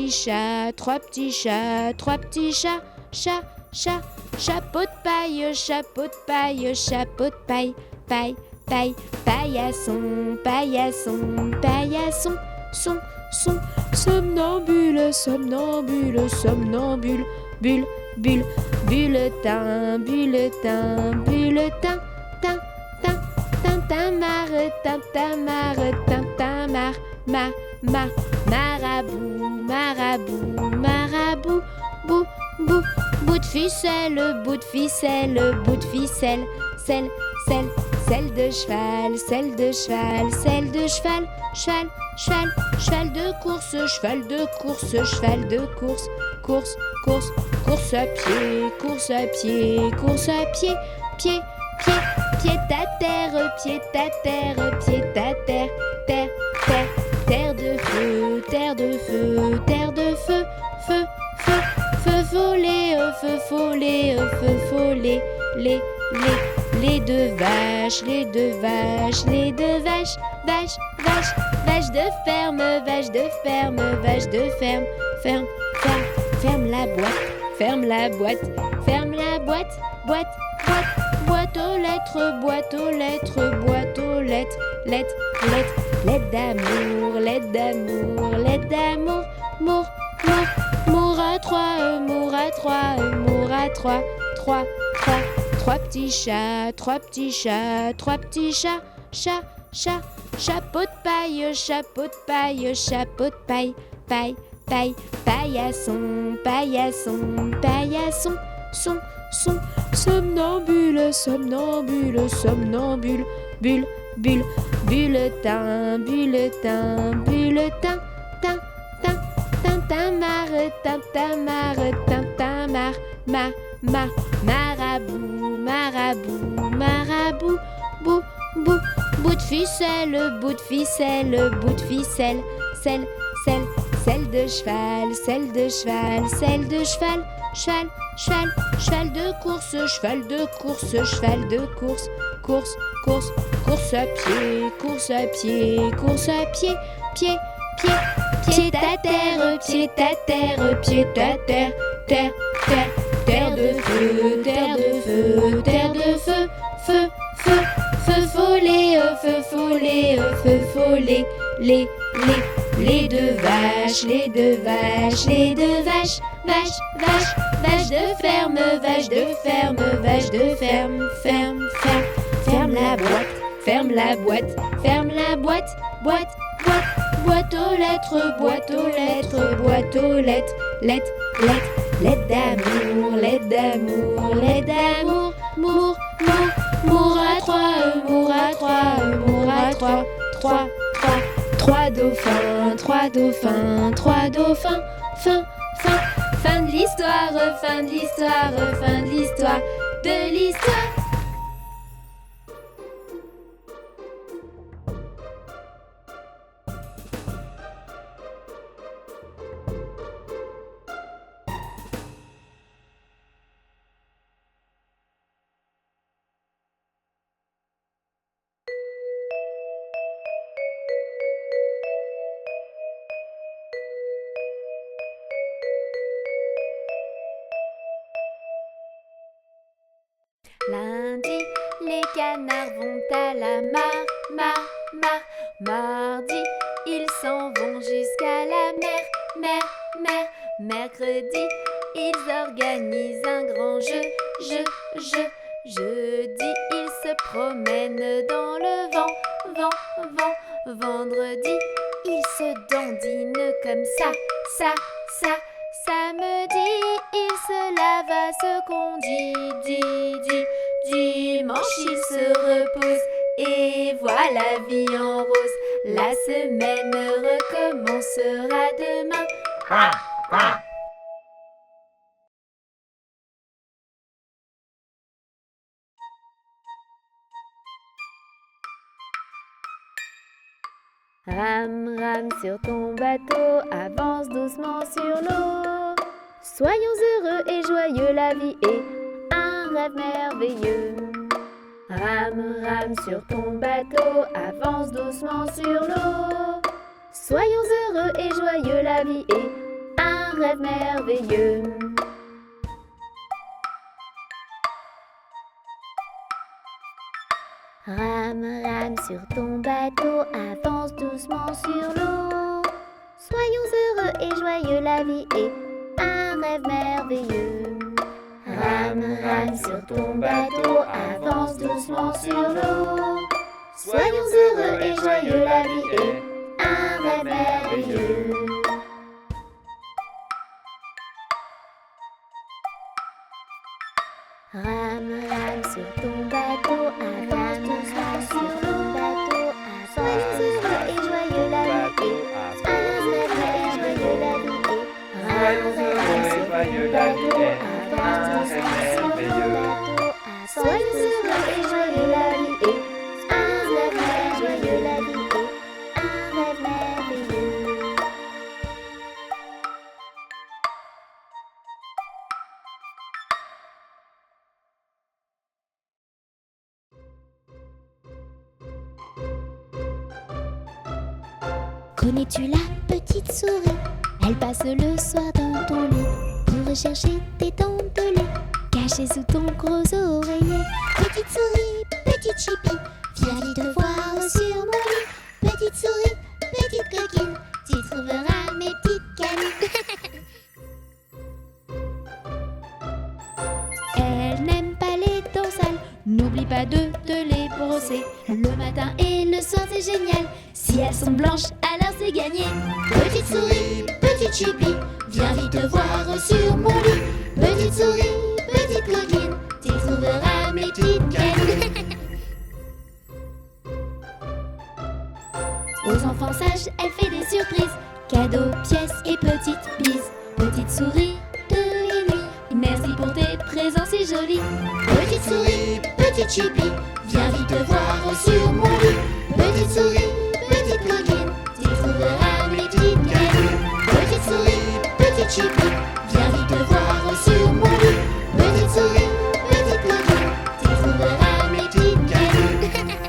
petits chats, trois petits chats, trois petits chats. Chat, chat, chapeau de paille, chapeau de paille, chapeau de paille. Paille, paille, paillasson, paillasson, paillasson. Son, son, somnambule, somnambule, somnambule. Bulle, bulle, bulletin, bulletin, bulletin. Tin, tin, tintamarre, tintamarre, tintamarre. Marabout, marabout, marabout. Bou, bou, bout de ficelle, bout de ficelle, bout de ficelle. Selle, selle, selle de cheval, selle de cheval, selle de cheval. Cheval, cheval, cheval de course, cheval de course, cheval de course. Course, course, course à pied, course à pied, course à pied. Pied, pied, pied à terre, pied à terre, pied à terre. Terre, terre, terre de feu, terre de feu, terre de feu. Feu, feu, feu follet, feu follet, feu follet. Les deux vaches, les deux vaches, les deux vaches. Vache, vache, vache de ferme, vache de ferme, vache de ferme. Ferme, ferme, ferme la boîte, ferme la boîte, ferme la boîte. Boîte, boîte, boîte aux lettres, boîte aux lettres, boîte aux lettres. Lettres, lettres, lettres d'amour, lettres d'amour, lettres d'amour. Mour, mour, mour à trois, mour à trois, mour à trois. Trois, trois, trois petits chats, trois petits chats, trois petits chats. Chat, chat, chapeau de paille, chapeau de paille, chapeau de paille. Paille, paille, paillasson, paillasson, paillasson. Son, son, somnambule, somnambule, somnambule. Bulle, bulle, bulletin, bulletin, bulletin. Tin, tin, tintamarre, tintamarre, tintamarre. Marabout, marabout, marabout. Bou, bou, bout de ficelle, bout de ficelle, bout de ficelle. Selle, selle, selle de cheval, selle de cheval, selle de cheval. Cheval, cheval, cheval de course, cheval de course, cheval de course. Course, course, course à pied, course à pied, course à pied. Pied, pied, pied à terre, pied à terre, pied à terre. Terre, terre, terre de feu, terre de feu, terre de feu. Feu, feu, feu follet, feu follet, feu follet. Les deux vaches, les deux vaches, les deux vaches. Vache, vache, vache de ferme, vache de ferme, vache de ferme. Ferme, ferme, ferme la boîte, ferme la boîte, ferme la boîte. Boîte, boîte, boîte aux lettres, boîte aux lettres, boîte aux lettres. Lettres, lettres, lettres d'amour, lettres d'amour, lettres d'amour. Mour, mour, mour à trois, mour à trois, mour à trois. Trois, trois, trois dauphins, trois dauphins, trois dauphins. Fin, fin, fin de l'histoire, fin de l'histoire, fin de l'histoire, de l'histoire. Lundi, les canards vont à la mare. Mardi, ils s'en vont jusqu'à la mer. Mercredi, ils organisent un grand jeu. Jeudi, ils se promènent dans le vent. Vendredi, ils se dandinent comme ça. Samedi, ils se lavent à ce qu'on dit. Dimanche, ils se reposent et voilà la vie en rose. La semaine recommencera demain. Rame, rame sur ton bateau, avance doucement sur l'eau. Soyons heureux et joyeux, la vie est un rêve merveilleux. Rame, rame sur ton bateau, avance doucement sur l'eau. Soyons heureux et joyeux, la vie est un rêve merveilleux. Rame, rame sur ton bateau, avance doucement sur l'eau. Soyons heureux et joyeux, la vie est un rêve merveilleux. Rame, rame sur ton bateau, avance doucement sur l'eau. Soyons heureux et joyeux, la vie est un rêve merveilleux. Rame, rame sur ton bateau, avance doucement sur ton bateau. Soyons heureux et joyeux, la vie est un rêve merveilleux, la vie est. Rame, rame sur ton bateau, avance doucement sur ton bateau. Soyons heureux et joyeux, la vie est un rêve merveilleux, la vie est un rêve merveilleux. Connais-tu la petite souris? Elle passe le soir dans ton lit pour rechercher tes dents de lait cachées sous ton gros oreiller. Petite souris, petite chipie, viens vite te voir sur mon lit. Petite souris, petite coquine, tu trouveras mes petites canines. Elle n'aime pas les dents sales, n'oublie pas de te les brosser le matin et le soir, c'est génial. Si elles sont blanches, alors c'est gagné. Petite souris, petite chipie, viens vite te voir sur mon lit. Petite souris, petite coquine, tu trouveras mes petites canines. Aux enfants sages, elle fait des surprises, cadeaux, pièces et petites bises. Petite souris de nuit, merci pour tes présents si jolis. Petite souris, petite chipie, viens vite te voir sur mon lit. Petite souris, petite coquine, tu trouveras mes petites canines. Petite souris, petite chipie, viens vite te voir sur mon lit. Petite souris, petite coquine, tu trouveras mes petites canines.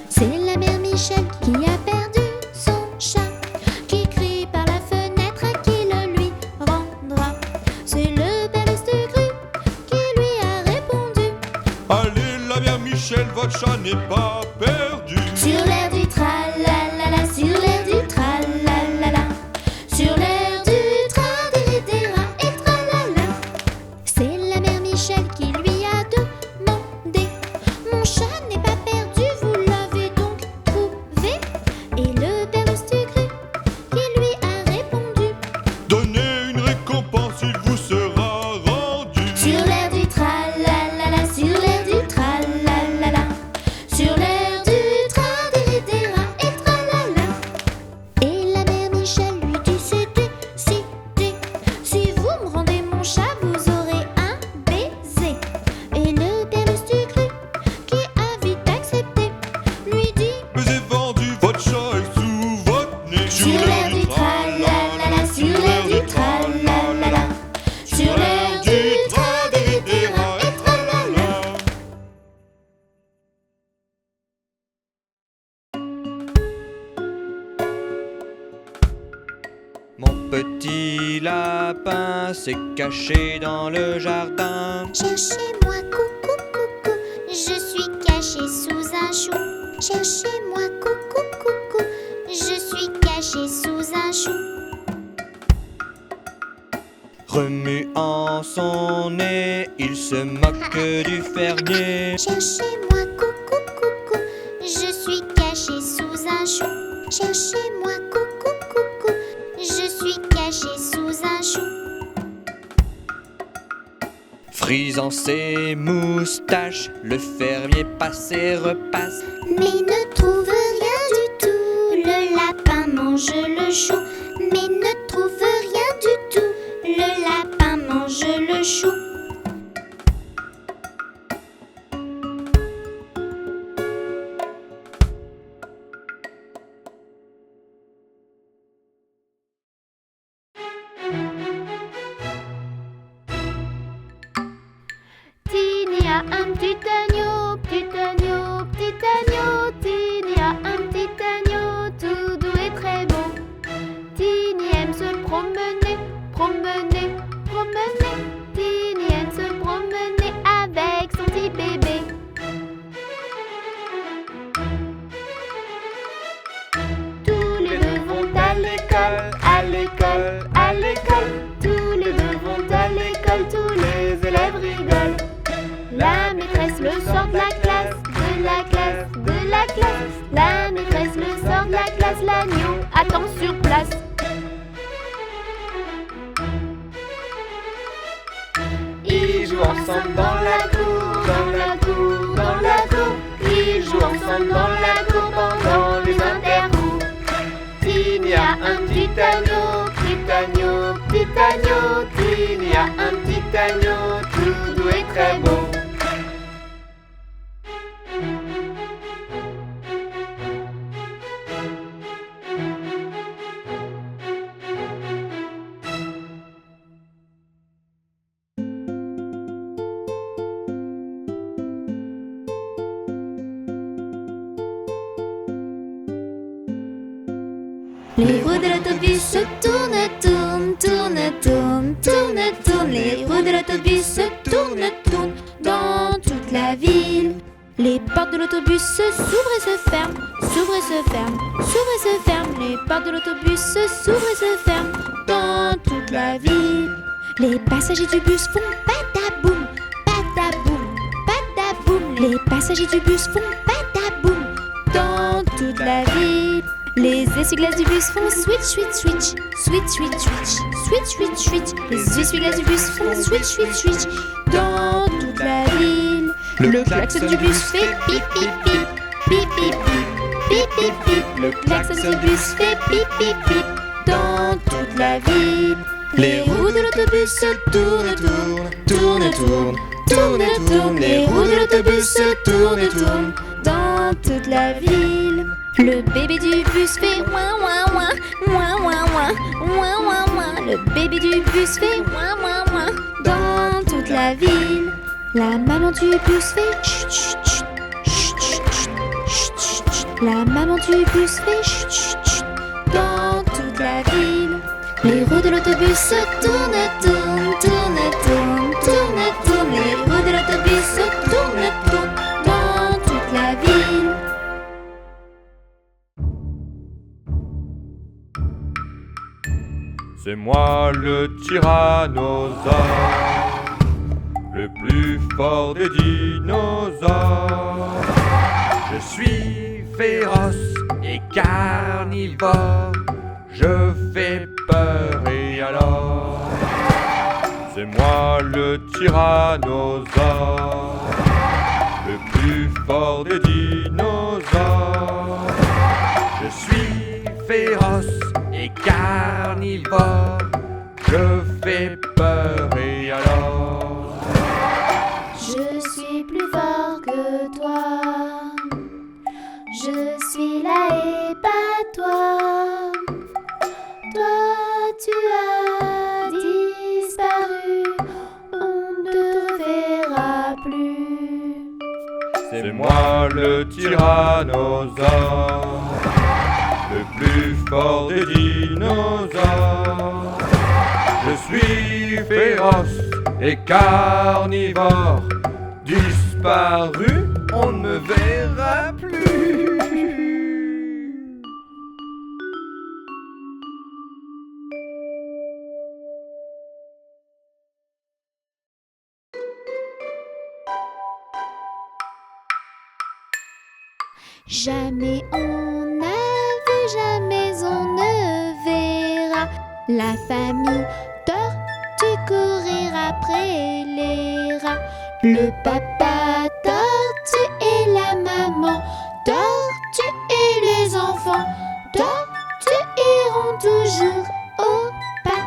C'est la mère Michel qui a perdu son chat, qui crie par la fenêtre à qui le lui rendra. C'est le père Lustucru qui lui a répondu: Allez, la mère Michel, votre chat n'est pas perdu. sur l'air du tralalala, sur l'air du tralalala, sur l'air du tra-dé-dé-ra et tralala. C'est la mère Michel qui lui a demandé: mon chat n'est pas perdu, vous l'avez donc trouvé? Et le père Lustucru qui lui a répondu: Donnez une récompense, il vous sera rendu. sur l'air du tralalala, sur l'air du tralalala, sur l'air du tra-dé-dé-ra et tralala. Et la mère Michel lui dit: c'est décidé, si vous me rendez mon chat, vous aurez un baiser. Et le père Lustucru qui a vite accepté lui dit: Baiser vendu, votre chat est sous votre nez. sur l'air du tralalala, sur l'air du tralalala, sur l'air du tra-dé-dé-ra et tralala. Mon petit lapin s'est caché dans le jardin. Cherchez-moi, coucou, coucou, je suis caché sous un chou. Cherchez-moi, coucou, coucou, je suis caché sous un chou. Remuant son nez, il se moque du fermier. Cherchez-moi, coucou, coucou, je suis caché sous un chou. Cherchez-moi, coucou, coucou, je suis caché sous un chou. Frisant ses moustaches, le fermier passe et repasse. Mais ne trouve rien du tout, le lapin mange le chou. Mais ne trouve rien du tout, le lapin mange le chou. a un petit agneau, Tiny a un petit agneau, tout doux et très beau. Tiny aime se promener, promener, promener. Tiny aime se promener avec son petit bébé. Tous les deux vont à l'école, à l'école, à l'école. Tous les deux vont à l'école, tous les élèves rigolent. La maîtresse le sort de la classe, de la classe, de la classe. La maîtresse le sort de la classe, l'agneau attend sur place. Ils jouent ensemble dans la cour, dans la cour, dans la cour. Ils jouent ensemble dans la cour pendant les intercours. Tiny a un petit agneau, petit agneau, petit agneau. Tiny a un petit agneau, tout doux et très beau. Les roues de l'autobus se tournent, tournent, tournent, tournent, tournent, tournent. Les roues de l'autobus se tournent, tournent dans toute la ville. Les portes de l'autobus s'ouvrent et se ferment, s'ouvrent et se ferment, s'ouvrent et se ferment. Les portes de l'autobus s'ouvrent et se ferment dans toute la ville. Les passagers du bus font pataboum, pataboum, pataboum. Les passagers du bus font pataboum dans toute la ville. Les essuie-glaces du bus font switch, switch, switch, switch, switch, switch, switch, switch, switch. Les essuie-glaces du bus font switch, switch, switch dans toute la ville. Le klaxon du bus fait pip, pip, pip, pip, pip, pip, pip, pip, pip. Le klaxon du bus fait pip, pip, pip dans toute la ville. Les roues de l'autobus se tournent, tournent, tournent, tournent, tournent, tournent. Les roues de l'autobus se tournent, tournent dans toute la ville. Le bébé du bus fait ouin ouin ouin, ouin ouin ouin, ouin ouin ouin. Le bébé du bus fait ouin ouin ouin dans toute la ville. La maman du bus fait chut chut chut, chut chut chut, chut chut. La maman du bus fait chut chut chut dans toute la ville. Les roues de l'autobus se tournent, tournent, tournent, tournent, tournent, tournent. Les roues de l'autobus se tournent, tournent dans toute la ville. C'est moi le tyrannosaure, le plus fort des dinosaures. Je suis féroce et carnivore, je fais peur et alors. C'est moi le tyrannosaure, le plus fort des dinosaures. Je suis féroce et carnivore, je fais peur et alors. Je suis plus fort que toi, je suis là et pas toi. Toi tu as disparu, on ne te verra plus. C'est moi le tyrannosaure, le plus fort des dinosaures. Je suis féroce et carnivore, disparu, on ne me verra plus. Jamais on n'a vu, jamais on ne verra la famille tortue courir après les rats. Le papa tortue et la maman tortue et les enfants tortues iront toujours au pas.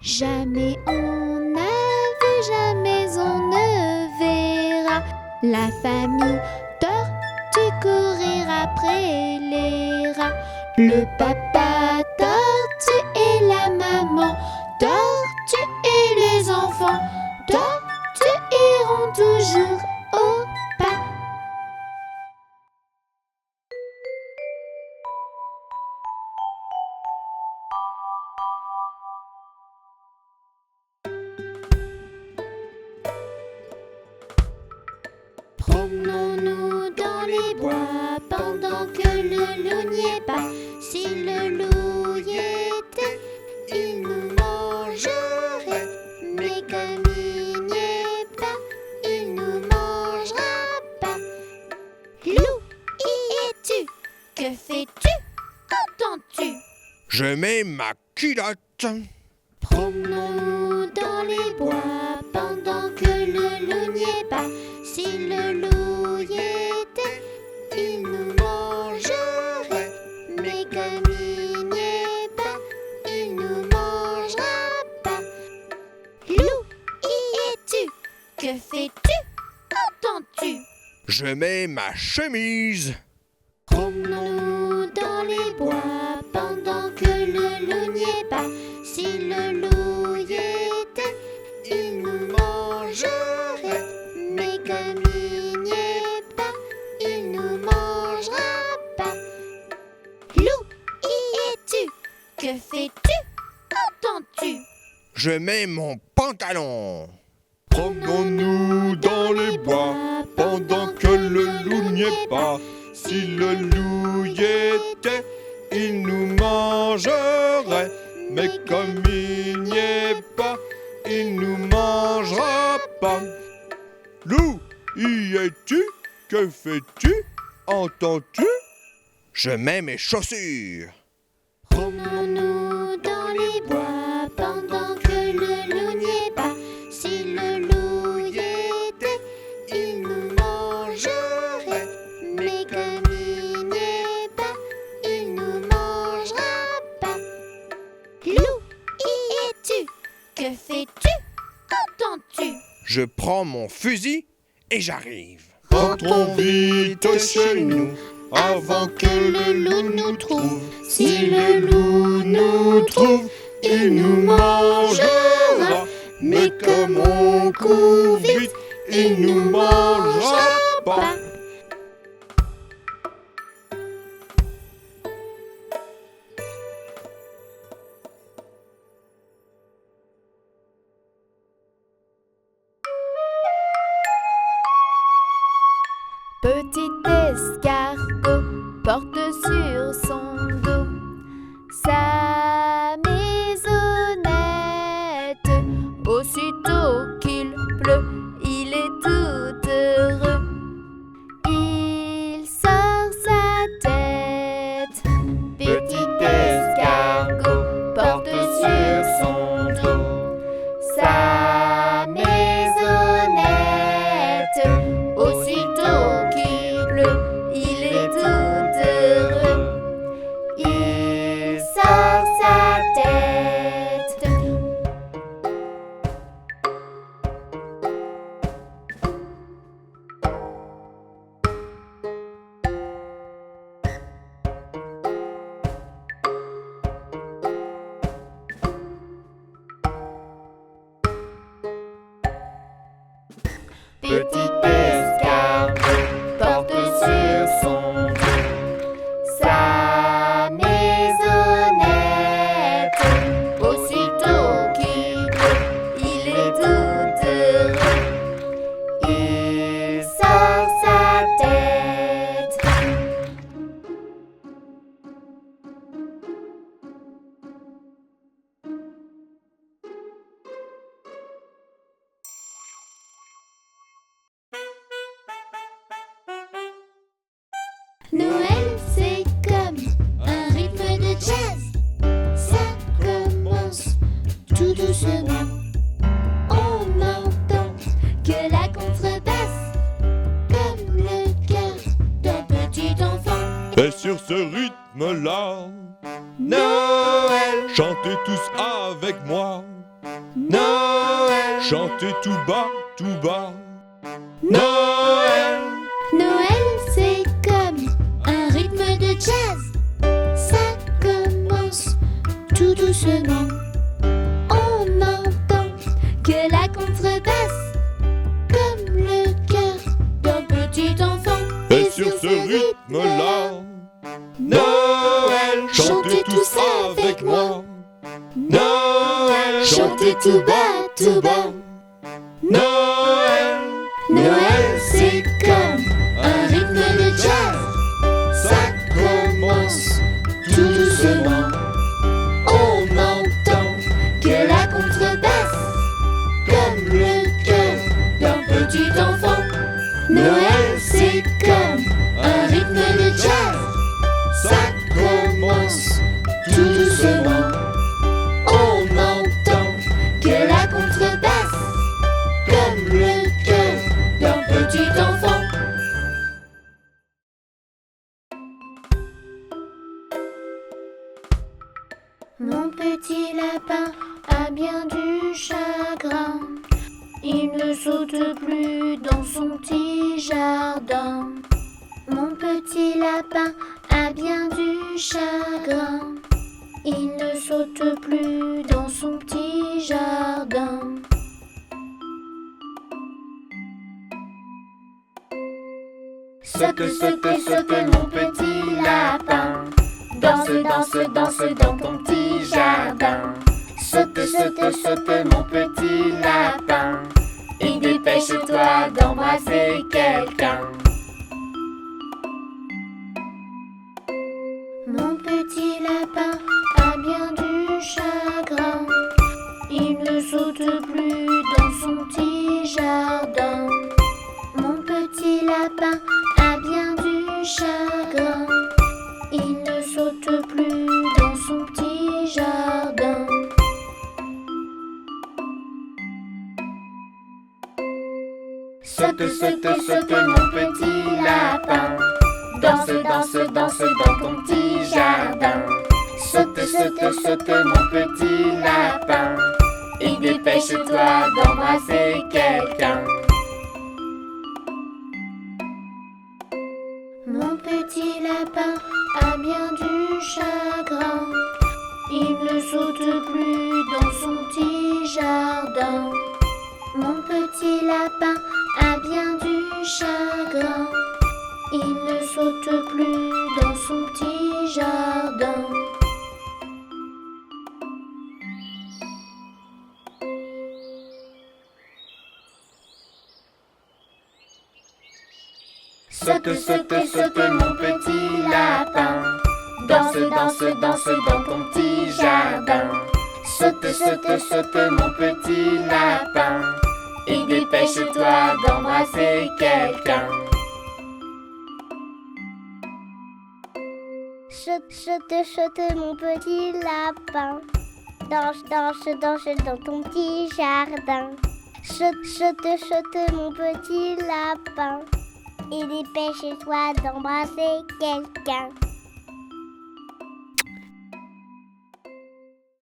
Jamais on n'a vu, jamais on ne verra la famille tortue courir après les rats. Le papa tortue et la maman tortue et les enfants tortues iront toujours au pas. Promenons-nous dans les bois pendant que le loup n'y est pas. Si le loup y était, il nous mangerait. Mais comme il n'y est pas, il nous mangera pas. Loup, y es-tu? Que fais-tu? Qu'entends-tu? Je mets ma culotte. Promenons-nous dans les bois pendant que le loup n'y est pas. Si le loup y était, il nous mangerait. Mais comme il n'y est pas, il nous mangera pas. Loup, y es-tu? Que fais-tu? Qu'entends-tu? Je mets ma chemise. Promenons-nous dans les bois pendant que le loup n'y est pas. Si le loup y était, il nous mangerait. Mais comme il n'y est pas, il nous mangera pas. Loup, y es-tu? Que fais-tu? Qu'entends-tu? Je mets mon pantalon. Promenons-nous dans les bois pendant que le loup n'y est pas. Si le loup y était, il nous mangerait. Mais comme il n'y est pas, il nous mangera pas. Loup, y es-tu? Que fais-tu? Entends-tu? Je mets mes chaussures. Promenons-nous dans les bois pendant que le loup n'y est pas. Si le loup y était, il nous mangerait. Mais comme il n'y est pas, il nous mangera pas. Loup, y es-tu? Que fais-tu? Qu'entends-tu? Je prends mon fusil et j'arrive. Rentrons vite chez nous avant que le loup nous trouve. Si le loup nous trouve, il nous mangera. Mais comme on court vite, il nous mangera pas. Petit escargot porte sur son dos sa maisonnette. Aussitôt qu'il pleut, il est tout heureux. Il sort sa tête. Petit escargot porte sur son dos sa maisonnette. Aussitôt qu'il pleut, il est tout heureux. Il sort sa tête. Petit escargot porte sur son dos sa maisonnette. Aussitôt qu'il pleut, il est tout heureux. Il sort sa tête. Noël, c'est comme un rythme de jazz. Ça commence tout doucement. On entend que la contrebasse, comme le cœur d'un petit enfant. Et sur ce rythme-là, Noël, chantez tous avec moi. Noël, Chantez tout bas, tout bas. Noël, Noël, c'est comme un rythme de jazz. Ça commence tout doucement. On entend que la contrebasse, comme le cœur d'un petit enfant. Et sur ce rythme-là, Noël, chantez tous avec moi. Noël, Chantez tout bas, tout bas. Noël, Noël, c'est comme un rythme de jazz. Ça commence tout doucement. On entend que la contrebasse, Comme le cœur d'un petit enfant. Noël, c'est comme un rythme de jazz. ça commence tout doucement. On entend que la contrebasse, Comme le cœur d'un petit enfant. Mon petit lapin a bien du chagrin. Il ne saute plus dans son petit jardin. Mon petit lapin a bien du chagrin. Il ne saute plus dans son petit jardin. Saute, saute, saute, mon petit lapin. Danse, danse, danse dans ton petit jardin. Saute, saute, saute, mon petit lapin. Et dépêche-toi d'embrasser quelqu'un. Mon petit lapin a bien du chagrin. Il ne saute plus dans son petit jardin. Mon petit lapin a bien du chagrin. Il ne saute plus dans son petit jardin. Saute, saute, saute, mon petit lapin. Danse, danse, danse dans ton petit jardin. Saute, saute, saute, mon petit lapin. Et dépêche-toi d'embrasser quelqu'un. Mon petit lapin a bien du chagrin. Il ne saute plus dans son petit jardin. Mon petit lapin a bien du chagrin. Il ne saute plus dans son petit jardin. Saute, saute, saute, mon petit lapin. Danse, danse, danse dans ton petit jardin. Saute, saute, saute, mon petit lapin. Et dépêche-toi d'embrasser quelqu'un. Saute, saute, saute, mon petit lapin. Danse, danse, danse dans ton petit jardin. Saute, saute, saute, mon petit lapin. Et dépêche-toi d'embrasser quelqu'un.